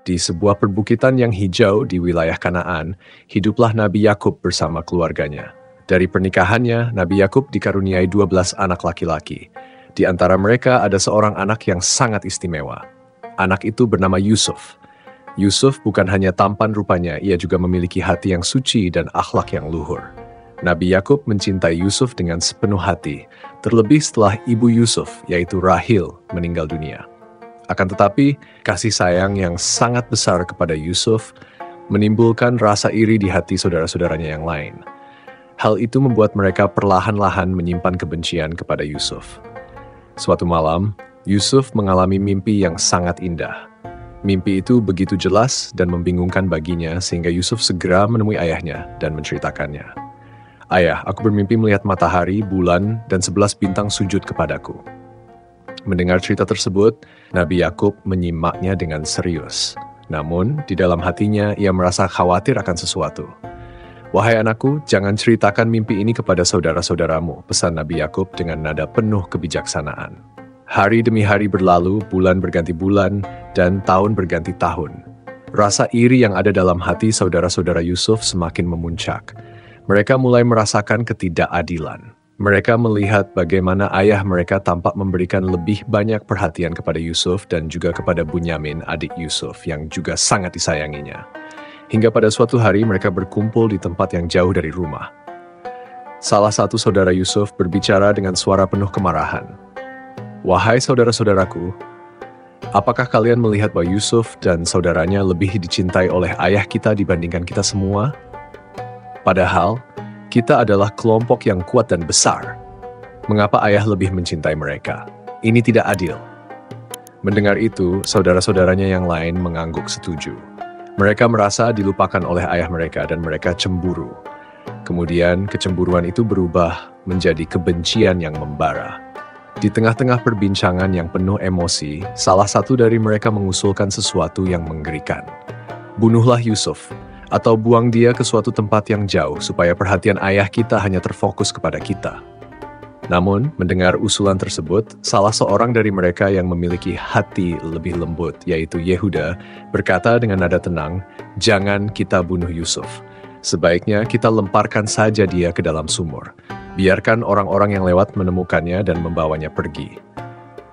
Di sebuah perbukitan yang hijau di wilayah Kanaan, hiduplah Nabi Yakub bersama keluarganya. Dari pernikahannya, Nabi Yakub dikaruniai 12 anak laki-laki. Di antara mereka ada seorang anak yang sangat istimewa. Anak itu bernama Yusuf. Yusuf bukan hanya tampan rupanya, ia juga memiliki hati yang suci dan akhlak yang luhur. Nabi Yakub mencintai Yusuf dengan sepenuh hati, terlebih setelah ibu Yusuf, yaitu Rahil, meninggal dunia. Akan tetapi, kasih sayang yang sangat besar kepada Yusuf menimbulkan rasa iri di hati saudara-saudaranya yang lain. Hal itu membuat mereka perlahan-lahan menyimpan kebencian kepada Yusuf. Suatu malam, Yusuf mengalami mimpi yang sangat indah. Mimpi itu begitu jelas dan membingungkan baginya sehingga Yusuf segera menemui ayahnya dan menceritakannya. "Ayah, aku bermimpi melihat matahari, bulan, dan 11 bintang sujud kepadaku." Mendengar cerita tersebut, Nabi Yakub menyimaknya dengan serius. Namun, di dalam hatinya ia merasa khawatir akan sesuatu. "Wahai anakku, jangan ceritakan mimpi ini kepada saudara-saudaramu," pesan Nabi Yakub dengan nada penuh kebijaksanaan. Hari demi hari berlalu, bulan berganti bulan, dan tahun berganti tahun. Rasa iri yang ada dalam hati saudara-saudara Yusuf semakin memuncak. Mereka mulai merasakan ketidakadilan. Mereka melihat bagaimana ayah mereka tampak memberikan lebih banyak perhatian kepada Yusuf dan juga kepada Bunyamin, adik Yusuf, yang juga sangat disayanginya. Hingga pada suatu hari mereka berkumpul di tempat yang jauh dari rumah. Salah satu saudara Yusuf berbicara dengan suara penuh kemarahan. "Wahai saudara-saudaraku, apakah kalian melihat bahwa Yusuf dan saudaranya lebih dicintai oleh ayah kita dibandingkan kita semua? Padahal, kita adalah kelompok yang kuat dan besar. Mengapa ayah lebih mencintai mereka? Ini tidak adil." Mendengar itu, saudara-saudaranya yang lain mengangguk setuju. Mereka merasa dilupakan oleh ayah mereka dan mereka cemburu. Kemudian, kecemburuan itu berubah menjadi kebencian yang membara. Di tengah-tengah perbincangan yang penuh emosi, salah satu dari mereka mengusulkan sesuatu yang mengerikan. "Bunuhlah Yusuf, atau buang dia ke suatu tempat yang jauh supaya perhatian ayah kita hanya terfokus kepada kita." Namun, mendengar usulan tersebut, salah seorang dari mereka yang memiliki hati lebih lembut, yaitu Yehuda, berkata dengan nada tenang, "Jangan kita bunuh Yusuf. Sebaiknya kita lemparkan saja dia ke dalam sumur. Biarkan orang-orang yang lewat menemukannya dan membawanya pergi."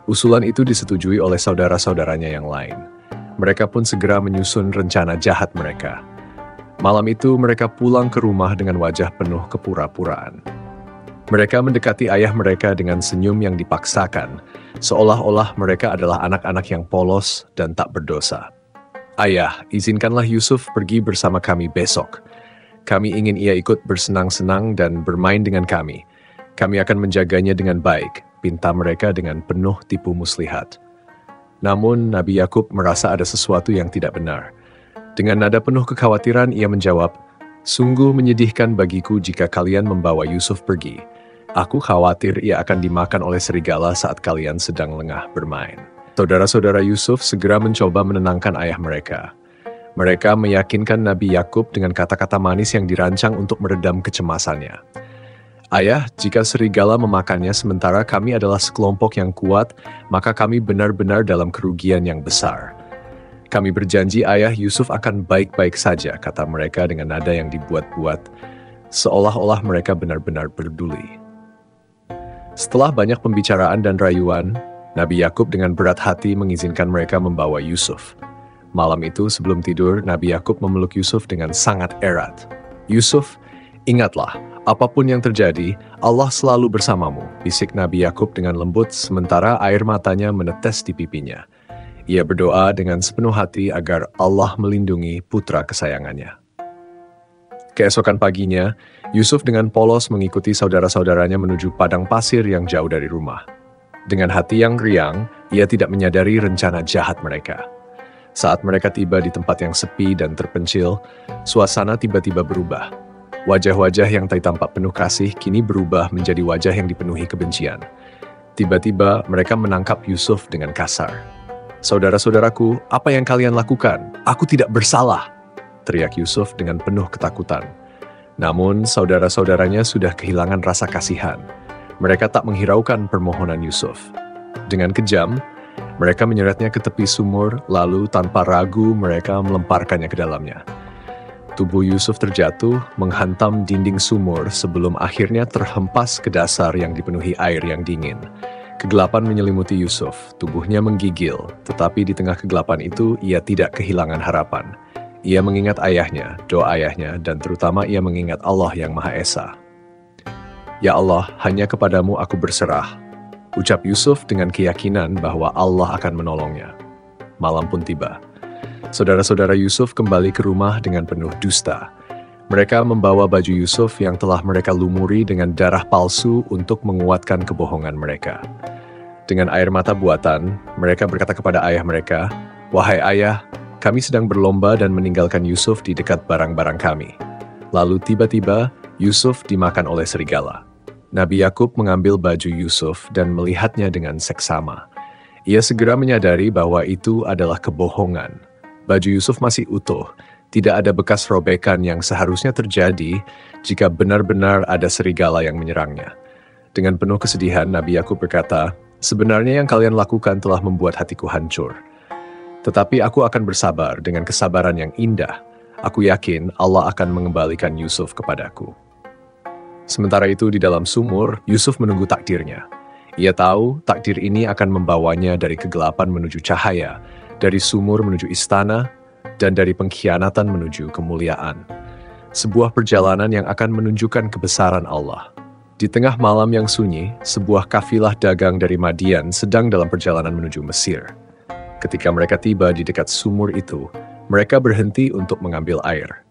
Usulan itu disetujui oleh saudara-saudaranya yang lain. Mereka pun segera menyusun rencana jahat mereka. Malam itu mereka pulang ke rumah dengan wajah penuh kepura-puraan. Mereka mendekati ayah mereka dengan senyum yang dipaksakan, seolah-olah mereka adalah anak-anak yang polos dan tak berdosa. "Ayah, izinkanlah Yusuf pergi bersama kami besok. Kami ingin ia ikut bersenang-senang dan bermain dengan kami. Kami akan menjaganya dengan baik," pinta mereka dengan penuh tipu muslihat. Namun Nabi Yakub merasa ada sesuatu yang tidak benar. Dengan nada penuh kekhawatiran ia menjawab, "Sungguh menyedihkan bagiku jika kalian membawa Yusuf pergi. Aku khawatir ia akan dimakan oleh serigala saat kalian sedang lengah bermain." Saudara-saudara Yusuf segera mencoba menenangkan ayah mereka. Mereka meyakinkan Nabi Yakub dengan kata-kata manis yang dirancang untuk meredam kecemasannya. "Ayah, jika serigala memakannya sementara kami adalah sekelompok yang kuat, maka kami benar-benar dalam kerugian yang besar. Kami berjanji ayah Yusuf akan baik-baik saja," kata mereka dengan nada yang dibuat-buat, seolah-olah mereka benar-benar peduli. Setelah banyak pembicaraan dan rayuan, Nabi Yakub dengan berat hati mengizinkan mereka membawa Yusuf. Malam itu sebelum tidur, Nabi Yakub memeluk Yusuf dengan sangat erat. "Yusuf, ingatlah, apapun yang terjadi, Allah selalu bersamamu," bisik Nabi Yakub dengan lembut sementara air matanya menetes di pipinya. Ia berdoa dengan sepenuh hati agar Allah melindungi putra kesayangannya. Keesokan paginya, Yusuf dengan polos mengikuti saudara-saudaranya menuju padang pasir yang jauh dari rumah. Dengan hati yang riang, ia tidak menyadari rencana jahat mereka. Saat mereka tiba di tempat yang sepi dan terpencil, suasana tiba-tiba berubah. Wajah-wajah yang tadi tampak penuh kasih kini berubah menjadi wajah yang dipenuhi kebencian. Tiba-tiba mereka menangkap Yusuf dengan kasar. "Saudara-saudaraku, apa yang kalian lakukan? Aku tidak bersalah," teriak Yusuf dengan penuh ketakutan. Namun, saudara-saudaranya sudah kehilangan rasa kasihan. Mereka tak menghiraukan permohonan Yusuf. Dengan kejam, Mereka menyeretnya ke tepi sumur, lalu tanpa ragu mereka melemparkannya ke dalamnya. Tubuh Yusuf terjatuh, menghantam dinding sumur sebelum akhirnya terhempas ke dasar yang dipenuhi air yang dingin. Kegelapan menyelimuti Yusuf, tubuhnya menggigil, tetapi di tengah kegelapan itu ia tidak kehilangan harapan. Ia mengingat ayahnya, doa ayahnya, dan terutama ia mengingat Allah yang Maha Esa. Ya Allah, hanya kepadamu aku berserah, ucap Yusuf dengan keyakinan bahwa Allah akan menolongnya. Malam pun tiba. Saudara-saudara Yusuf kembali ke rumah dengan penuh dusta. Mereka membawa baju Yusuf yang telah mereka lumuri dengan darah palsu untuk menguatkan kebohongan mereka. Dengan air mata buatan, mereka berkata kepada ayah mereka, "Wahai ayah, kami sedang berlomba dan meninggalkan Yusuf di dekat barang-barang kami." Lalu tiba-tiba Yusuf dimakan oleh serigala. Nabi Yakub mengambil baju Yusuf dan melihatnya dengan seksama. Ia segera menyadari bahwa itu adalah kebohongan. Baju Yusuf masih utuh, tidak ada bekas robekan yang seharusnya terjadi jika benar-benar ada serigala yang menyerangnya. Dengan penuh kesedihan, Nabi Yakub berkata, "Sebenarnya yang kalian lakukan telah membuat hatiku hancur. Tetapi aku akan bersabar dengan kesabaran yang indah. Aku yakin Allah akan mengembalikan Yusuf kepadaku." Sementara itu di dalam sumur, Yusuf menunggu takdirnya. Ia tahu takdir ini akan membawanya dari kegelapan menuju cahaya, dari sumur menuju istana, dan dari pengkhianatan menuju kemuliaan. Sebuah perjalanan yang akan menunjukkan kebesaran Allah. Di tengah malam yang sunyi, sebuah kafilah dagang dari Madian sedang dalam perjalanan menuju Mesir. Ketika mereka tiba di dekat sumur itu, mereka berhenti untuk mengambil air.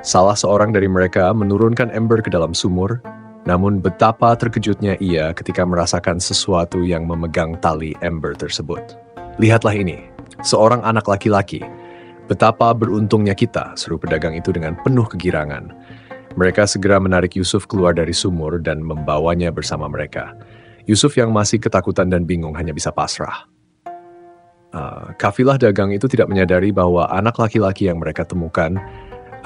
Salah seorang dari mereka menurunkan ember ke dalam sumur, namun betapa terkejutnya ia ketika merasakan sesuatu yang memegang tali ember tersebut. "Lihatlah ini, seorang anak laki-laki. Betapa beruntungnya kita," seru pedagang itu dengan penuh kegirangan. Mereka segera menarik Yusuf keluar dari sumur dan membawanya bersama mereka. Yusuf yang masih ketakutan dan bingung hanya bisa pasrah. Kafilah dagang itu tidak menyadari bahwa anak laki-laki yang mereka temukan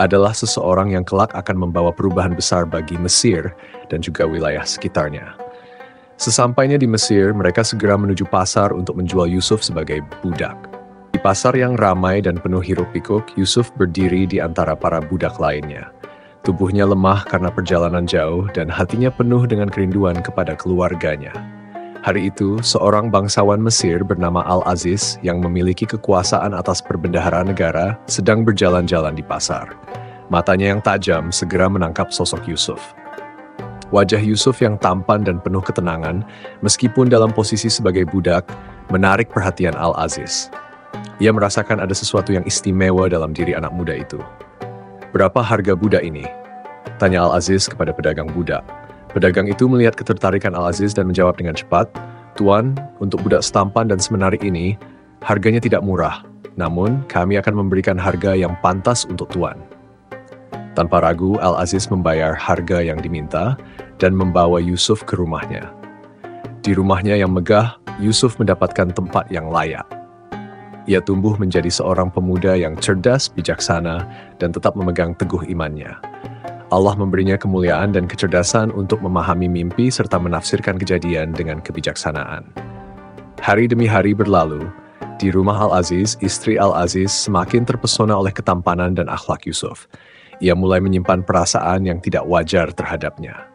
adalah seseorang yang kelak akan membawa perubahan besar bagi Mesir dan juga wilayah sekitarnya. Sesampainya di Mesir, mereka segera menuju pasar untuk menjual Yusuf sebagai budak. Di pasar yang ramai dan penuh hiruk-pikuk, Yusuf berdiri di antara para budak lainnya. Tubuhnya lemah karena perjalanan jauh dan hatinya penuh dengan kerinduan kepada keluarganya. Hari itu, seorang bangsawan Mesir bernama Al-Aziz yang memiliki kekuasaan atas perbendaharaan negara sedang berjalan-jalan di pasar. Matanya yang tajam segera menangkap sosok Yusuf. Wajah Yusuf yang tampan dan penuh ketenangan, meskipun dalam posisi sebagai budak, menarik perhatian Al-Aziz. Ia merasakan ada sesuatu yang istimewa dalam diri anak muda itu. "Berapa harga budak ini?" tanya Al-Aziz kepada pedagang budak. Pedagang itu melihat ketertarikan Al-Aziz dan menjawab dengan cepat, "Tuan, untuk budak setampan dan semenarik ini, harganya tidak murah, namun kami akan memberikan harga yang pantas untuk Tuan." Tanpa ragu, Al-Aziz membayar harga yang diminta dan membawa Yusuf ke rumahnya. Di rumahnya yang megah, Yusuf mendapatkan tempat yang layak. Ia tumbuh menjadi seorang pemuda yang cerdas, bijaksana, dan tetap memegang teguh imannya. Allah memberinya kemuliaan dan kecerdasan untuk memahami mimpi serta menafsirkan kejadian dengan kebijaksanaan. Hari demi hari berlalu, di rumah Al-Aziz, istri Al-Aziz semakin terpesona oleh ketampanan dan akhlak Yusuf. Ia mulai menyimpan perasaan yang tidak wajar terhadapnya.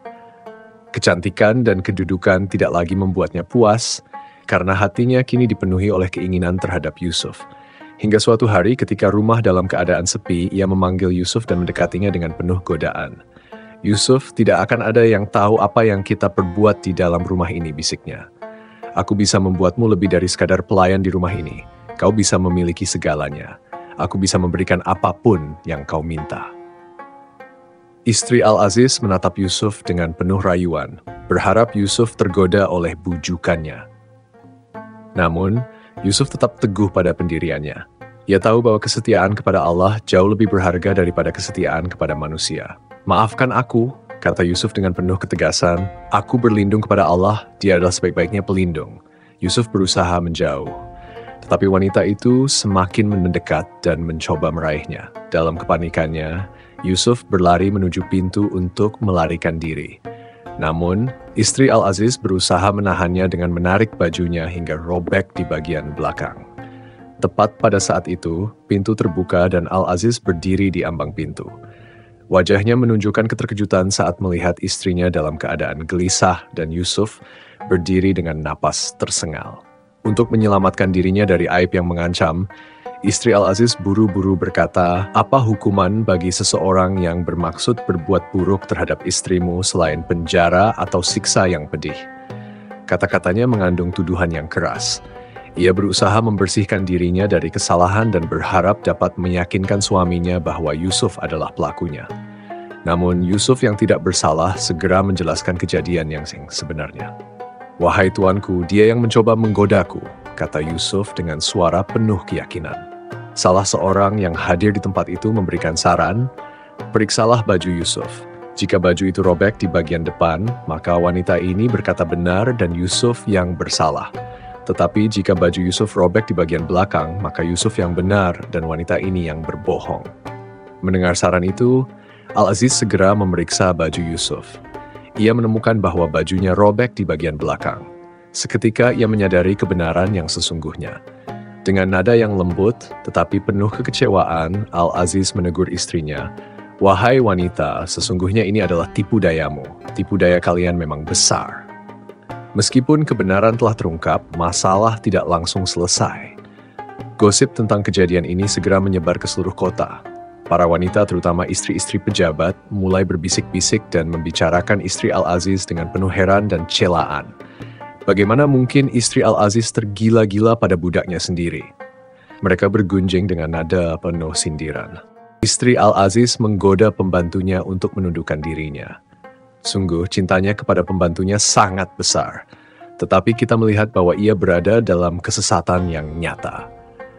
Kecantikan dan kedudukan tidak lagi membuatnya puas, karena hatinya kini dipenuhi oleh keinginan terhadap Yusuf. Hingga suatu hari ketika rumah dalam keadaan sepi, ia memanggil Yusuf dan mendekatinya dengan penuh godaan. "Yusuf, tidak akan ada yang tahu apa yang kita perbuat di dalam rumah ini," bisiknya. "Aku bisa membuatmu lebih dari sekadar pelayan di rumah ini. Kau bisa memiliki segalanya. Aku bisa memberikan apapun yang kau minta." Istri Al-Aziz menatap Yusuf dengan penuh rayuan, berharap Yusuf tergoda oleh bujukannya. Namun, Yusuf tetap teguh pada pendiriannya. Ia tahu bahwa kesetiaan kepada Allah jauh lebih berharga daripada kesetiaan kepada manusia. "Maafkan aku," kata Yusuf dengan penuh ketegasan. "Aku berlindung kepada Allah, Dia adalah sebaik-baiknya pelindung." Yusuf berusaha menjauh. Tetapi wanita itu semakin mendekat dan mencoba meraihnya. Dalam kepanikannya, Yusuf berlari menuju pintu untuk melarikan diri. Namun, istri Al-Aziz berusaha menahannya dengan menarik bajunya hingga robek di bagian belakang. Tepat pada saat itu, pintu terbuka dan Al-Aziz berdiri di ambang pintu. Wajahnya menunjukkan keterkejutan saat melihat istrinya dalam keadaan gelisah dan Yusuf berdiri dengan napas tersengal. Untuk menyelamatkan dirinya dari aib yang mengancam, istri Al-Aziz buru-buru berkata, "Apa hukuman bagi seseorang yang bermaksud berbuat buruk terhadap istrimu selain penjara atau siksa yang pedih?" Kata-katanya mengandung tuduhan yang keras. Ia berusaha membersihkan dirinya dari kesalahan dan berharap dapat meyakinkan suaminya bahwa Yusuf adalah pelakunya. Namun Yusuf yang tidak bersalah segera menjelaskan kejadian yang sebenarnya. "Wahai tuanku, dia yang mencoba menggodaku," kata Yusuf dengan suara penuh keyakinan. Salah seorang yang hadir di tempat itu memberikan saran, "Periksalah baju Yusuf. Jika baju itu robek di bagian depan, maka wanita ini berkata benar dan Yusuf yang bersalah. Tetapi jika baju Yusuf robek di bagian belakang, maka Yusuf yang benar dan wanita ini yang berbohong." Mendengar saran itu, Al-Aziz segera memeriksa baju Yusuf. Ia menemukan bahwa bajunya robek di bagian belakang. Seketika ia menyadari kebenaran yang sesungguhnya. Dengan nada yang lembut, tetapi penuh kekecewaan, Al-Aziz menegur istrinya, "Wahai wanita, sesungguhnya ini adalah tipu dayamu. Tipu daya kalian memang besar." Meskipun kebenaran telah terungkap, masalah tidak langsung selesai. Gosip tentang kejadian ini segera menyebar ke seluruh kota. Para wanita, terutama istri-istri pejabat, mulai berbisik-bisik dan membicarakan istri Al-Aziz dengan penuh heran dan celaan. Bagaimana mungkin istri Al-Aziz tergila-gila pada budaknya sendiri? Mereka bergunjing dengan nada penuh sindiran. Istri Al-Aziz menggoda pembantunya untuk menundukkan dirinya. Sungguh, cintanya kepada pembantunya sangat besar. Tetapi kita melihat bahwa ia berada dalam kesesatan yang nyata.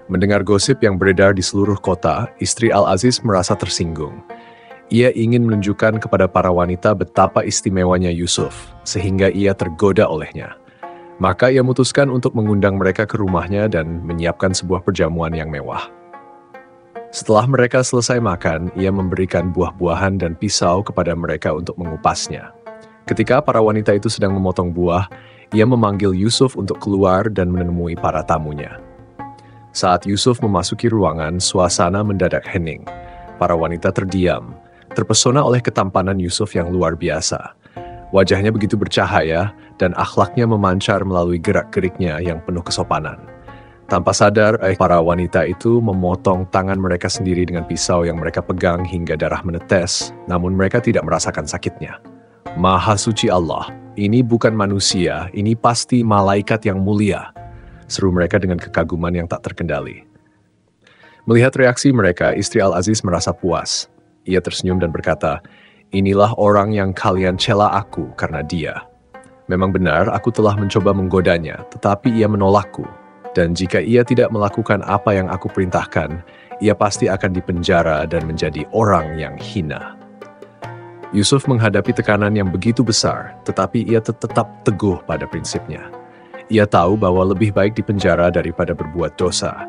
Mendengar gosip yang beredar di seluruh kota, istri Al-Aziz merasa tersinggung. Ia ingin menunjukkan kepada para wanita betapa istimewanya Yusuf, sehingga ia tergoda olehnya. Maka ia memutuskan untuk mengundang mereka ke rumahnya dan menyiapkan sebuah perjamuan yang mewah. Setelah mereka selesai makan, ia memberikan buah-buahan dan pisau kepada mereka untuk mengupasnya. Ketika para wanita itu sedang memotong buah, ia memanggil Yusuf untuk keluar dan menemui para tamunya. Saat Yusuf memasuki ruangan, suasana mendadak hening. Para wanita terdiam, terpesona oleh ketampanan Yusuf yang luar biasa. Wajahnya begitu bercahaya dan akhlaknya memancar melalui gerak-geriknya yang penuh kesopanan. Tanpa sadar, para wanita itu memotong tangan mereka sendiri dengan pisau yang mereka pegang hingga darah menetes, namun mereka tidak merasakan sakitnya. "Maha suci Allah, ini bukan manusia, ini pasti malaikat yang mulia," seru mereka dengan kekaguman yang tak terkendali. Melihat reaksi mereka, istri Al-Aziz merasa puas. Ia tersenyum dan berkata, "Inilah orang yang kalian cela aku karena dia. Memang benar aku telah mencoba menggodanya, tetapi ia menolakku. Dan jika ia tidak melakukan apa yang aku perintahkan, ia pasti akan dipenjara dan menjadi orang yang hina." Yusuf menghadapi tekanan yang begitu besar, tetapi ia tetap teguh pada prinsipnya. Ia tahu bahwa lebih baik dipenjara daripada berbuat dosa.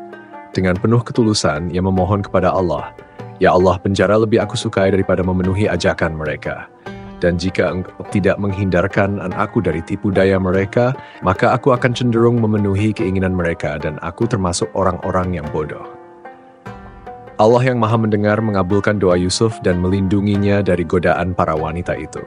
Dengan penuh ketulusan, ia memohon kepada Allah, "Ya Allah, penjara lebih aku sukai daripada memenuhi ajakan mereka. Dan jika Engkau tidak menghindarkan aku dari tipu daya mereka, maka aku akan cenderung memenuhi keinginan mereka dan aku termasuk orang-orang yang bodoh." Allah yang Maha Mendengar mengabulkan doa Yusuf dan melindunginya dari godaan para wanita itu.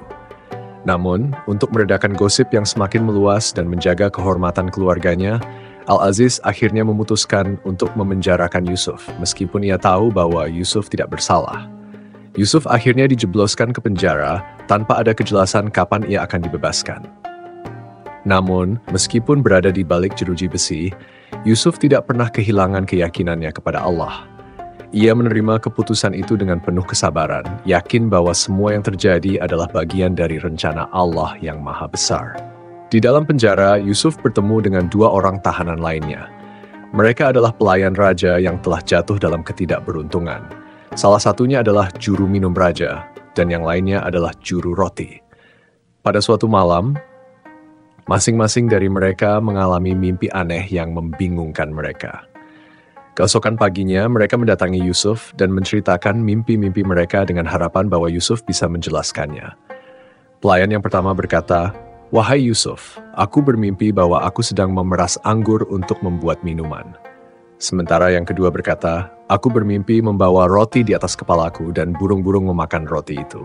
Namun, untuk meredakan gosip yang semakin meluas dan menjaga kehormatan keluarganya, Al-Aziz akhirnya memutuskan untuk memenjarakan Yusuf, meskipun ia tahu bahwa Yusuf tidak bersalah. Yusuf akhirnya dijebloskan ke penjara tanpa ada kejelasan kapan ia akan dibebaskan. Namun, meskipun berada di balik jeruji besi, Yusuf tidak pernah kehilangan keyakinannya kepada Allah. Ia menerima keputusan itu dengan penuh kesabaran, yakin bahwa semua yang terjadi adalah bagian dari rencana Allah yang Maha Besar. Di dalam penjara, Yusuf bertemu dengan dua orang tahanan lainnya. Mereka adalah pelayan raja yang telah jatuh dalam ketidakberuntungan. Salah satunya adalah juru minum raja, dan yang lainnya adalah juru roti. Pada suatu malam, masing-masing dari mereka mengalami mimpi aneh yang membingungkan mereka. Keesokan paginya, mereka mendatangi Yusuf dan menceritakan mimpi-mimpi mereka dengan harapan bahwa Yusuf bisa menjelaskannya. Pelayan yang pertama berkata, "Wahai Yusuf, aku bermimpi bahwa aku sedang memeras anggur untuk membuat minuman." Sementara yang kedua berkata, "Aku bermimpi membawa roti di atas kepalaku dan burung-burung memakan roti itu."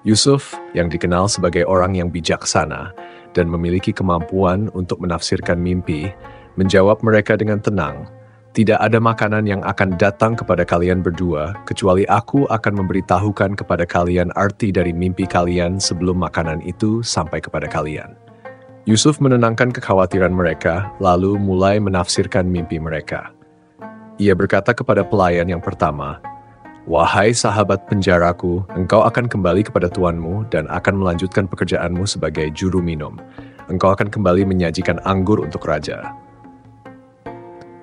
Yusuf, yang dikenal sebagai orang yang bijaksana dan memiliki kemampuan untuk menafsirkan mimpi, menjawab mereka dengan tenang, "Tidak ada makanan yang akan datang kepada kalian berdua, kecuali aku akan memberitahukan kepada kalian arti dari mimpi kalian sebelum makanan itu sampai kepada kalian." Yusuf menenangkan kekhawatiran mereka, lalu mulai menafsirkan mimpi mereka. Ia berkata kepada pelayan yang pertama, "Wahai sahabat penjaraku, engkau akan kembali kepada tuanmu dan akan melanjutkan pekerjaanmu sebagai juru minum. Engkau akan kembali menyajikan anggur untuk raja."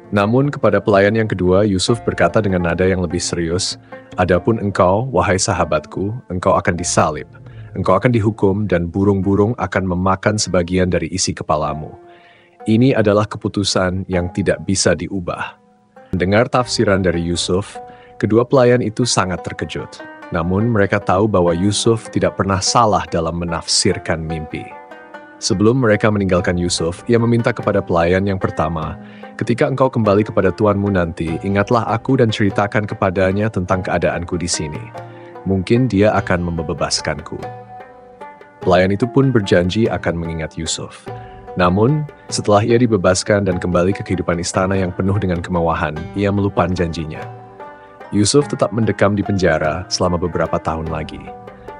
Namun kepada pelayan yang kedua, Yusuf berkata dengan nada yang lebih serius, "Adapun engkau, wahai sahabatku, engkau akan disalib. Engkau akan dihukum dan burung-burung akan memakan sebagian dari isi kepalamu. Ini adalah keputusan yang tidak bisa diubah." Mendengar tafsiran dari Yusuf, kedua pelayan itu sangat terkejut. Namun mereka tahu bahwa Yusuf tidak pernah salah dalam menafsirkan mimpi. Sebelum mereka meninggalkan Yusuf, ia meminta kepada pelayan yang pertama, "Ketika engkau kembali kepada tuanmu nanti, ingatlah aku dan ceritakan kepadanya tentang keadaanku di sini. Mungkin dia akan membebaskanku." Pelayan itu pun berjanji akan mengingat Yusuf. Namun, setelah ia dibebaskan dan kembali ke kehidupan istana yang penuh dengan kemewahan, ia melupakan janjinya. Yusuf tetap mendekam di penjara selama beberapa tahun lagi.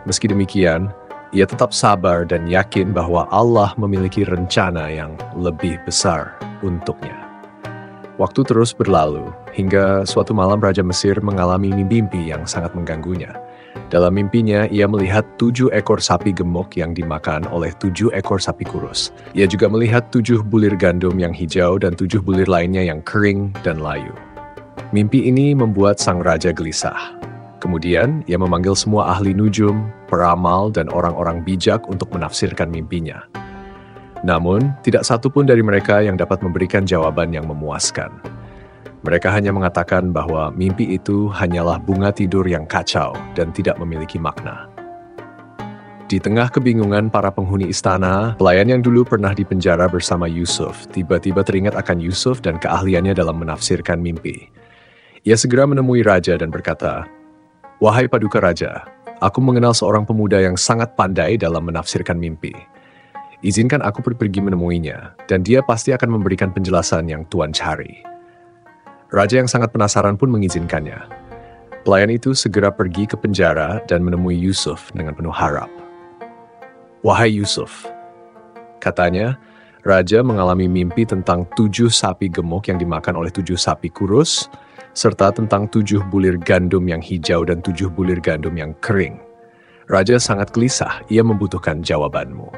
Meski demikian, ia tetap sabar dan yakin bahwa Allah memiliki rencana yang lebih besar untuknya. Waktu terus berlalu, hingga suatu malam Raja Mesir mengalami mimpi yang sangat mengganggunya. Dalam mimpinya, ia melihat 7 ekor sapi gemuk yang dimakan oleh 7 ekor sapi kurus. Ia juga melihat 7 bulir gandum yang hijau dan 7 bulir lainnya yang kering dan layu. Mimpi ini membuat sang raja gelisah. Kemudian, ia memanggil semua ahli nujum, peramal, dan orang-orang bijak untuk menafsirkan mimpinya. Namun, tidak satu pun dari mereka yang dapat memberikan jawaban yang memuaskan. Mereka hanya mengatakan bahwa mimpi itu hanyalah bunga tidur yang kacau dan tidak memiliki makna. Di tengah kebingungan para penghuni istana, pelayan yang dulu pernah dipenjara bersama Yusuf tiba-tiba teringat akan Yusuf dan keahliannya dalam menafsirkan mimpi. Ia segera menemui raja dan berkata, "Wahai paduka raja, aku mengenal seorang pemuda yang sangat pandai dalam menafsirkan mimpi. Izinkan aku pergi menemuinya, dan dia pasti akan memberikan penjelasan yang Tuan cari." Raja yang sangat penasaran pun mengizinkannya. Pelayan itu segera pergi ke penjara dan menemui Yusuf dengan penuh harap. "Wahai Yusuf," katanya, raja mengalami mimpi tentang 7 sapi gemuk yang dimakan oleh 7 sapi kurus, serta tentang 7 bulir gandum yang hijau dan 7 bulir gandum yang kering. Raja sangat gelisah, ia membutuhkan jawabanmu.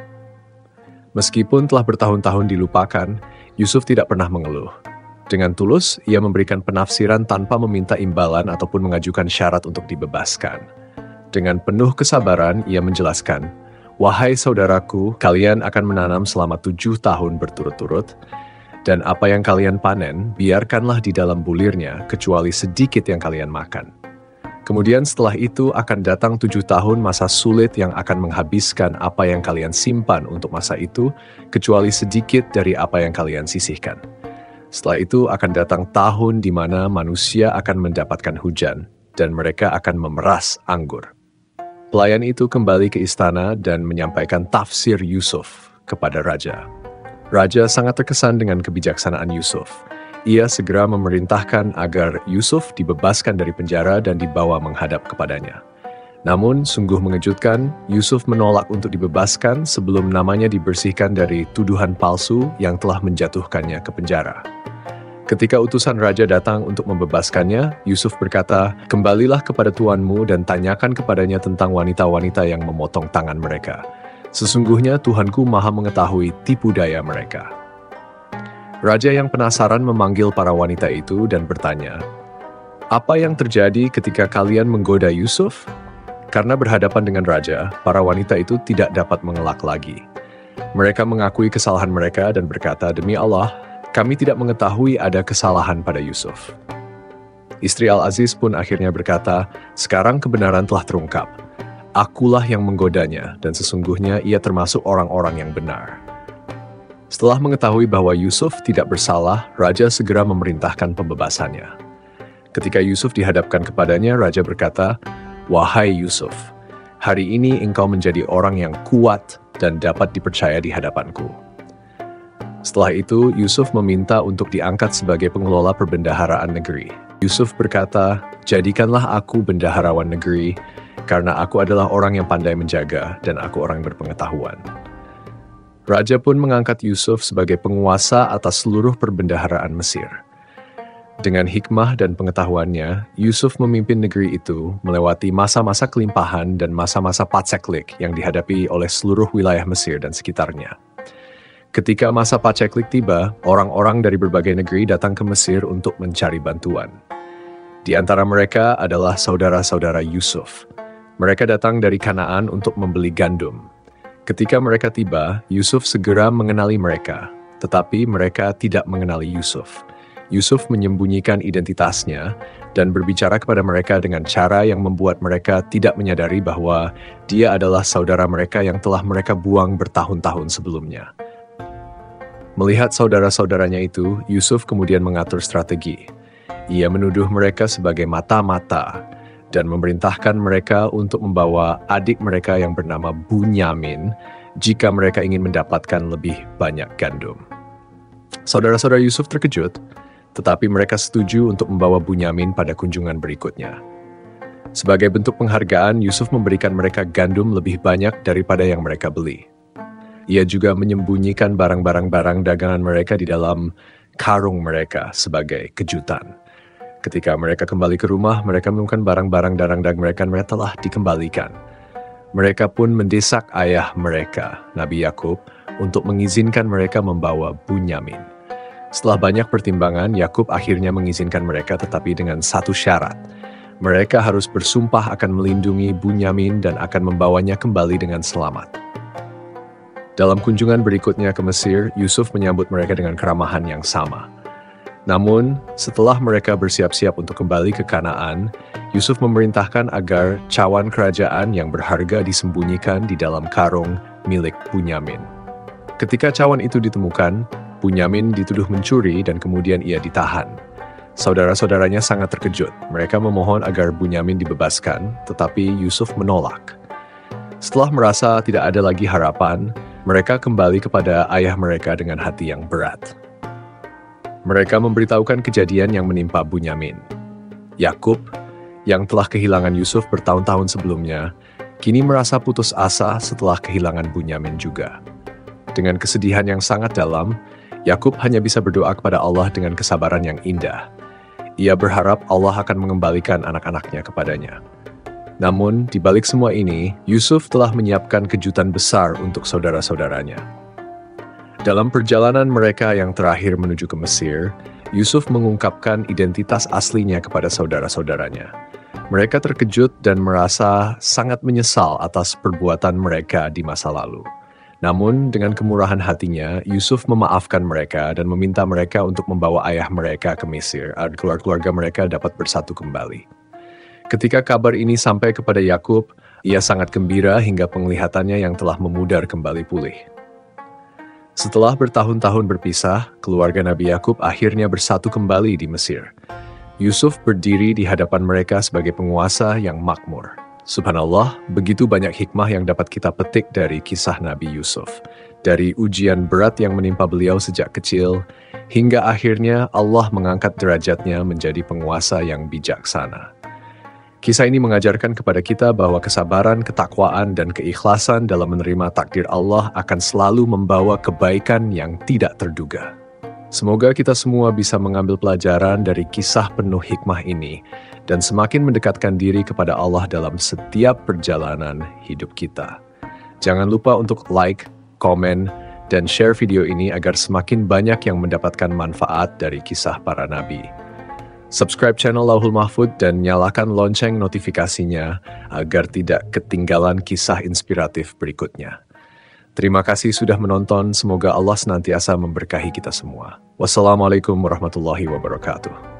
Meskipun telah bertahun-tahun dilupakan, Yusuf tidak pernah mengeluh. Dengan tulus, ia memberikan penafsiran tanpa meminta imbalan ataupun mengajukan syarat untuk dibebaskan. Dengan penuh kesabaran, ia menjelaskan, "Wahai saudaraku, kalian akan menanam selama 7 tahun berturut-turut, dan apa yang kalian panen, biarkanlah di dalam bulirnya, kecuali sedikit yang kalian makan. Kemudian setelah itu akan datang 7 tahun masa sulit yang akan menghabiskan apa yang kalian simpan untuk masa itu, kecuali sedikit dari apa yang kalian sisihkan. Setelah itu akan datang tahun di mana manusia akan mendapatkan hujan, dan mereka akan memeras anggur." Pelayan itu kembali ke istana dan menyampaikan tafsir Yusuf kepada raja. Raja sangat terkesan dengan kebijaksanaan Yusuf. Ia segera memerintahkan agar Yusuf dibebaskan dari penjara dan dibawa menghadap kepadanya. Namun, sungguh mengejutkan, Yusuf menolak untuk dibebaskan sebelum namanya dibersihkan dari tuduhan palsu yang telah menjatuhkannya ke penjara. Ketika utusan raja datang untuk membebaskannya, Yusuf berkata, "Kembalilah kepada tuanmu dan tanyakan kepadanya tentang wanita-wanita yang memotong tangan mereka. Sesungguhnya Tuhanku maha mengetahui tipu daya mereka." Raja yang penasaran memanggil para wanita itu dan bertanya, "Apa yang terjadi ketika kalian menggoda Yusuf?" Karena berhadapan dengan raja, para wanita itu tidak dapat mengelak lagi. Mereka mengakui kesalahan mereka dan berkata, "Demi Allah, kami tidak mengetahui ada kesalahan pada Yusuf." Istri Al-Aziz pun akhirnya berkata, "Sekarang kebenaran telah terungkap. Akulah yang menggodanya, dan sesungguhnya ia termasuk orang-orang yang benar. Setelah mengetahui bahwa Yusuf tidak bersalah, raja segera memerintahkan pembebasannya. Ketika Yusuf dihadapkan kepadanya, raja berkata, "Wahai Yusuf, hari ini engkau menjadi orang yang kuat dan dapat dipercaya di hadapanku." Setelah itu, Yusuf meminta untuk diangkat sebagai pengelola perbendaharaan negeri. Yusuf berkata, "Jadikanlah aku bendaharawan negeri, karena aku adalah orang yang pandai menjaga dan aku orang berpengetahuan." Raja pun mengangkat Yusuf sebagai penguasa atas seluruh perbendaharaan Mesir. Dengan hikmah dan pengetahuannya, Yusuf memimpin negeri itu melewati masa-masa kelimpahan dan masa-masa paceklik yang dihadapi oleh seluruh wilayah Mesir dan sekitarnya. Ketika masa paceklik tiba, orang-orang dari berbagai negeri datang ke Mesir untuk mencari bantuan. Di antara mereka adalah saudara-saudara Yusuf. Mereka datang dari Kanaan untuk membeli gandum. Ketika mereka tiba, Yusuf segera mengenali mereka, tetapi mereka tidak mengenali Yusuf. Yusuf menyembunyikan identitasnya dan berbicara kepada mereka dengan cara yang membuat mereka tidak menyadari bahwa dia adalah saudara mereka yang telah mereka buang bertahun-tahun sebelumnya. Melihat saudara-saudaranya itu, Yusuf kemudian mengatur strategi. Ia menuduh mereka sebagai mata-mata dan memerintahkan mereka untuk membawa adik mereka yang bernama Bunyamin jika mereka ingin mendapatkan lebih banyak gandum. Saudara-saudara Yusuf terkejut, tetapi mereka setuju untuk membawa Bunyamin pada kunjungan berikutnya. Sebagai bentuk penghargaan, Yusuf memberikan mereka gandum lebih banyak daripada yang mereka beli. Ia juga menyembunyikan barang-barang dagangan mereka di dalam karung mereka sebagai kejutan. Ketika mereka kembali ke rumah, mereka menemukan barang-barang dagang mereka telah dikembalikan. Mereka pun mendesak ayah mereka, Nabi Yakub, untuk mengizinkan mereka membawa Bunyamin. Setelah banyak pertimbangan, Yakub akhirnya mengizinkan mereka, tetapi dengan satu syarat. Mereka harus bersumpah akan melindungi Bunyamin dan akan membawanya kembali dengan selamat. Dalam kunjungan berikutnya ke Mesir, Yusuf menyambut mereka dengan keramahan yang sama. Namun, setelah mereka bersiap-siap untuk kembali ke Kanaan, Yusuf memerintahkan agar cawan kerajaan yang berharga disembunyikan di dalam karung milik Bunyamin. Ketika cawan itu ditemukan, Bunyamin dituduh mencuri dan kemudian ia ditahan. Saudara-saudaranya sangat terkejut. Mereka memohon agar Bunyamin dibebaskan, tetapi Yusuf menolak. Setelah merasa tidak ada lagi harapan, mereka kembali kepada ayah mereka dengan hati yang berat. Mereka memberitahukan kejadian yang menimpa Bunyamin. Yakub, yang telah kehilangan Yusuf bertahun-tahun sebelumnya, kini merasa putus asa setelah kehilangan Bunyamin juga. Dengan kesedihan yang sangat dalam, Yakub hanya bisa berdoa kepada Allah dengan kesabaran yang indah. Ia berharap Allah akan mengembalikan anak-anaknya kepadanya. Namun, di balik semua ini, Yusuf telah menyiapkan kejutan besar untuk saudara-saudaranya. Dalam perjalanan mereka yang terakhir menuju ke Mesir, Yusuf mengungkapkan identitas aslinya kepada saudara-saudaranya. Mereka terkejut dan merasa sangat menyesal atas perbuatan mereka di masa lalu. Namun, dengan kemurahan hatinya, Yusuf memaafkan mereka dan meminta mereka untuk membawa ayah mereka ke Mesir agar keluarga mereka dapat bersatu kembali. Ketika kabar ini sampai kepada Yakub, ia sangat gembira hingga penglihatannya yang telah memudar kembali pulih. Setelah bertahun-tahun berpisah, keluarga Nabi Yakub akhirnya bersatu kembali di Mesir. Yusuf berdiri di hadapan mereka sebagai penguasa yang makmur. Subhanallah, begitu banyak hikmah yang dapat kita petik dari kisah Nabi Yusuf. Dari ujian berat yang menimpa beliau sejak kecil, hingga akhirnya Allah mengangkat derajatnya menjadi penguasa yang bijaksana. Kisah ini mengajarkan kepada kita bahwa kesabaran, ketakwaan, dan keikhlasan dalam menerima takdir Allah akan selalu membawa kebaikan yang tidak terduga. Semoga kita semua bisa mengambil pelajaran dari kisah penuh hikmah ini dan semakin mendekatkan diri kepada Allah dalam setiap perjalanan hidup kita. Jangan lupa untuk like, komen, dan share video ini agar semakin banyak yang mendapatkan manfaat dari kisah para nabi. Subscribe channel Lauhul Mahfud dan nyalakan lonceng notifikasinya agar tidak ketinggalan kisah inspiratif berikutnya. Terima kasih sudah menonton, semoga Allah senantiasa memberkahi kita semua. Wassalamualaikum warahmatullahi wabarakatuh.